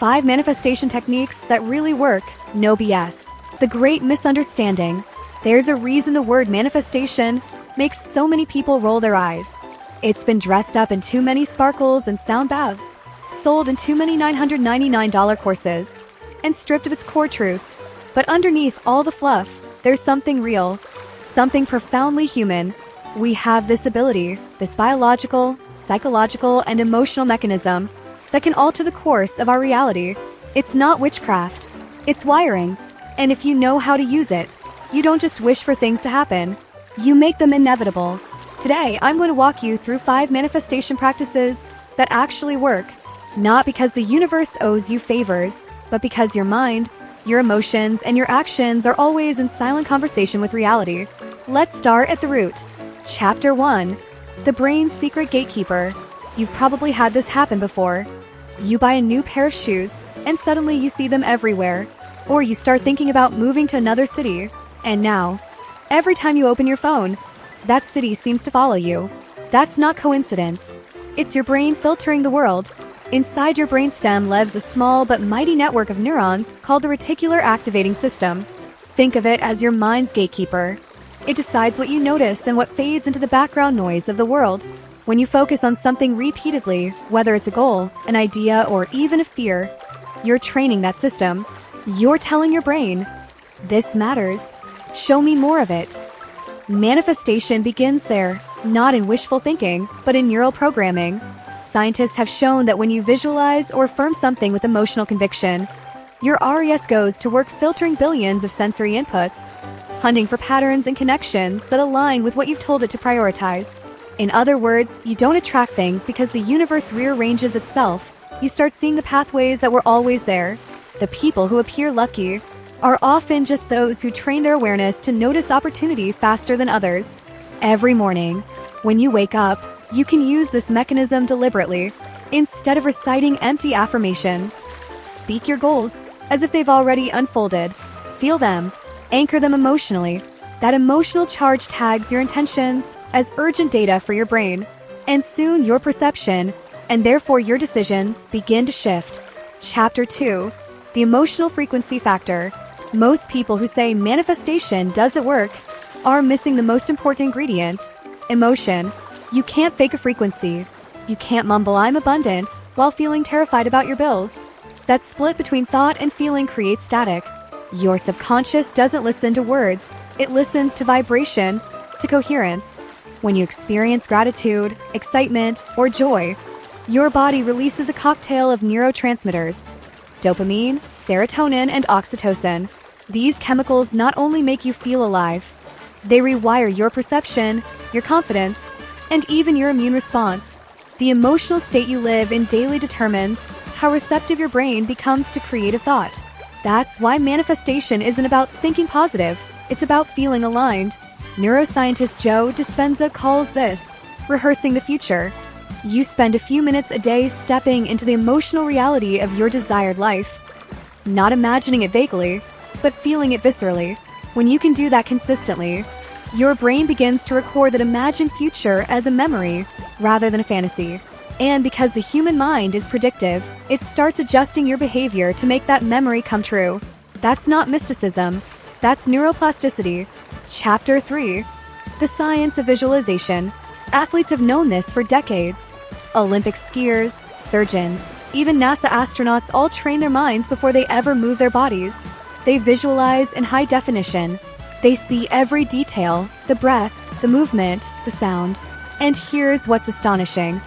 5 manifestation techniques that really work, no BS. The great misunderstanding. There's a reason the word manifestation makes so many people roll their eyes. It's been dressed up in too many sparkles and sound baths, sold in too many $999 courses, and stripped of its core truth. But underneath all the fluff, there's something real, something profoundly human. We have this ability, this biological, psychological, and emotional mechanism that can alter the course of our reality. It's not witchcraft, it's wiring. And if you know how to use it, you don't just wish for things to happen, you make them inevitable. Today, I'm going to walk you through 5 manifestation practices that actually work, not because the universe owes you favors, but because your mind, your emotions, and your actions are always in silent conversation with reality. Let's start at the root. Chapter 1. The Brain's Secret Gatekeeper. You've probably had this happen before. You buy a new pair of shoes, and suddenly you see them everywhere. Or you start thinking about moving to another city, and now, every time you open your phone, that city seems to follow you. That's not coincidence. It's your brain filtering the world. Inside your brainstem lives a small but mighty network of neurons called the reticular activating system. Think of it as your mind's gatekeeper. It decides what you notice and what fades into the background noise of the world. When you focus on something repeatedly, whether it's a goal, an idea, or even a fear, you're training that system. You're telling your brain, this matters. Show me more of it. Manifestation begins there, not in wishful thinking, but in neural programming. Scientists have shown that when you visualize or affirm something with emotional conviction, your RES goes to work filtering billions of sensory inputs, hunting for patterns and connections that align with what you've told it to prioritize. In other words, you don't attract things because the universe rearranges itself. You start seeing the pathways that were always there. The people who appear lucky are often just those who train their awareness to notice opportunity faster than others. Every morning, when you wake up, you can use this mechanism deliberately. Instead of reciting empty affirmations, speak your goals as if they've already unfolded. Feel them, anchor them emotionally. That emotional charge tags your intentions as urgent data for your brain, and soon your perception, and therefore your decisions, begin to shift. Chapter 2. The Emotional Frequency Factor. Most people who say manifestation doesn't work are missing the most important ingredient, emotion. You can't fake a frequency. You can't mumble "I'm abundant" while feeling terrified about your bills. That split between thought and feeling creates static. Your subconscious doesn't listen to words. It listens to vibration, to coherence. When you experience gratitude, excitement, or joy, your body releases a cocktail of neurotransmitters: dopamine, serotonin, and oxytocin. These chemicals not only make you feel alive, they rewire your perception, your confidence, and even your immune response. The emotional state you live in daily determines how receptive your brain becomes to creative thought. That's why manifestation isn't about thinking positive, it's about feeling aligned. Neuroscientist Joe Dispenza calls this rehearsing the future. You spend a few minutes a day stepping into the emotional reality of your desired life. Not imagining it vaguely, but feeling it viscerally. When you can do that consistently, your brain begins to record that imagined future as a memory rather than a fantasy. And because the human mind is predictive, it starts adjusting your behavior to make that memory come true. That's not mysticism, that's neuroplasticity. Chapter 3. The Science of Visualization. Athletes have known this for decades. Olympic skiers, surgeons, even NASA astronauts all train their minds before they ever move their bodies. They visualize in high definition. They see every detail, the breath, the movement, the sound. And here's what's astonishing.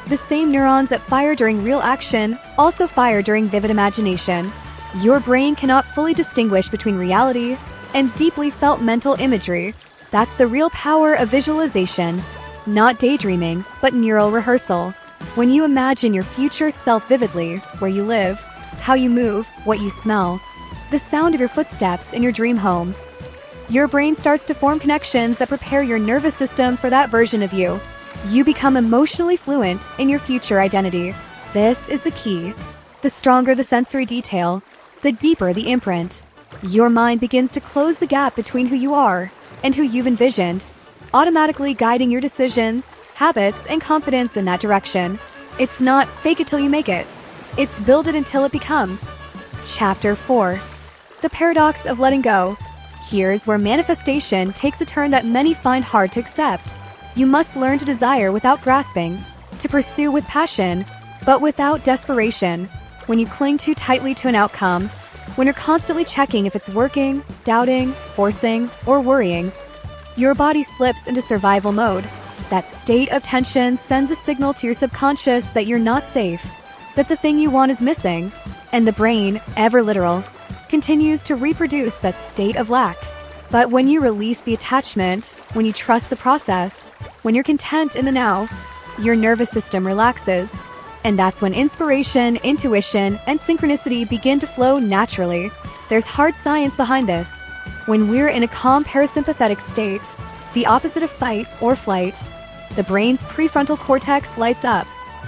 The same neurons that fire during real action also fire during vivid imagination. Your brain cannot fully distinguish between reality and deeply felt mental imagery. That's the real power of visualization. Not daydreaming, but neural rehearsal. When you imagine your future self vividly, where you live, how you move, what you smell, the sound of your footsteps in your dream home, your brain starts to form connections that prepare your nervous system for that version of you. You become emotionally fluent in your future identity. This is the key. The stronger the sensory detail, the deeper the imprint. Your mind begins to close the gap between who you are and who you've envisioned, automatically guiding your decisions, habits, and confidence in that direction. It's not fake it till you make it. It's build it until it becomes. Chapter 4. The Paradox of Letting Go. Here's where manifestation takes a turn that many find hard to accept. You must learn to desire without grasping, to pursue with passion, but without desperation. When you cling too tightly to an outcome, when you're constantly checking if it's working, doubting, forcing, or worrying, your body slips into survival mode. That state of tension sends a signal to your subconscious that you're not safe, that the thing you want is missing, and the brain, ever literal, continues to reproduce that state of lack. But when you release the attachment, when you trust the process, when you're content in the now, your nervous system relaxes. And that's when inspiration, intuition, and synchronicity begin to flow naturally. There's hard science behind this. When we're in a calm parasympathetic state, the opposite of fight or flight, the brain's prefrontal cortex lights up.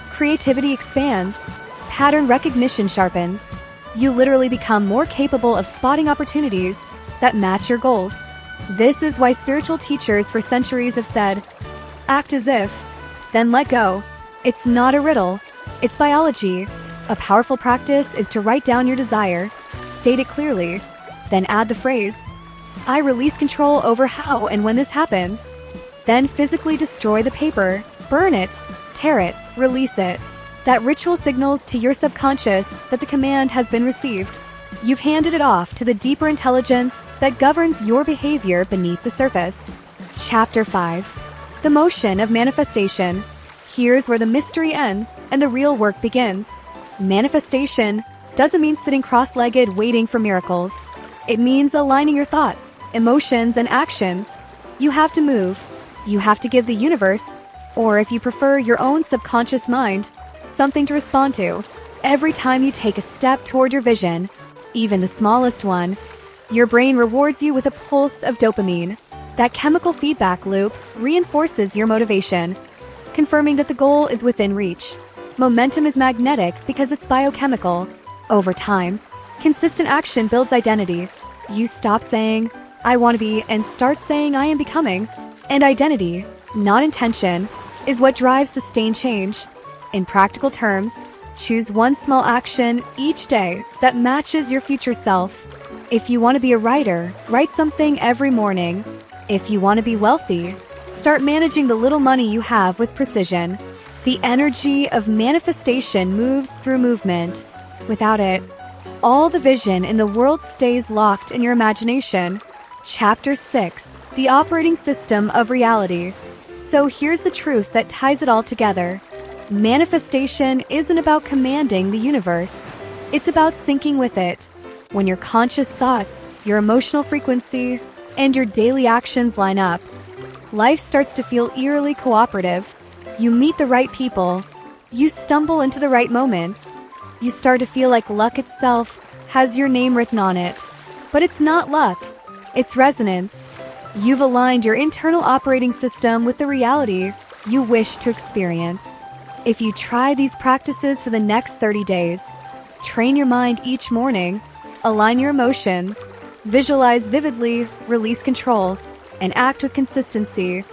Creativity expands. Pattern recognition sharpens. You literally become more capable of spotting opportunities that match your goals. This is why spiritual teachers for centuries have said, act as if, then let go. It's not a riddle. It's biology. A powerful practice is to write down your desire, state it clearly, then add the phrase, I release control over how and when this happens. Then physically destroy the paper, burn it, tear it, release it. That ritual signals to your subconscious that the command has been received. You've handed it off to the deeper intelligence that governs your behavior beneath the surface. Chapter 5. The Motion of Manifestation. Here's where the mystery ends and the real work begins. Manifestation doesn't mean sitting cross-legged waiting for miracles. It means aligning your thoughts, emotions, and actions. You have to move. You have to give the universe, or if you prefer your own subconscious mind, something to respond to. Every time you take a step toward your vision, even the smallest one, your brain rewards you with a pulse of dopamine. That chemical feedback loop reinforces your motivation, confirming that the goal is within reach. Momentum is magnetic because it's biochemical. Over time, consistent action builds identity. You stop saying, I want to be, and start saying, I am becoming. And identity, not intention, is what drives sustained change. In practical terms, choose one small action each day that matches your future self. If you want to be a writer, write something every morning. If you want to be wealthy, start managing the little money you have with precision. The energy of manifestation moves through movement. Without it, all the vision in the world stays locked in your imagination. Chapter 6. The Operating System of Reality. So here's the truth that ties it all together. Manifestation isn't about commanding the universe. It's about syncing with it. When your conscious thoughts, your emotional frequency, and your daily actions line up, life starts to feel eerily cooperative. You meet the right people. You stumble into the right moments. You start to feel like luck itself has your name written on it. But it's not luck. It's resonance. You've aligned your internal operating system with the reality you wish to experience. If you try these practices for the next 30 days, train your mind each morning, align your emotions, visualize vividly, release control, and act with consistency,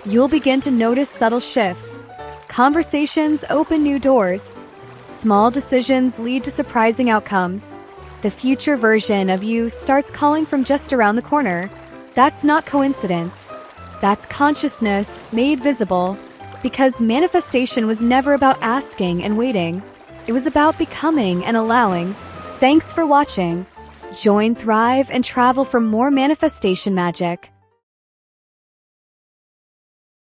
you'll begin to notice subtle shifts. Conversations open new doors. Small decisions lead to surprising outcomes. The future version of you starts calling from just around the corner. That's not coincidence. That's consciousness made visible. Because manifestation was never about asking and waiting. It was about becoming and allowing. Thanks for watching. Join Thrive and travel for more manifestation magic.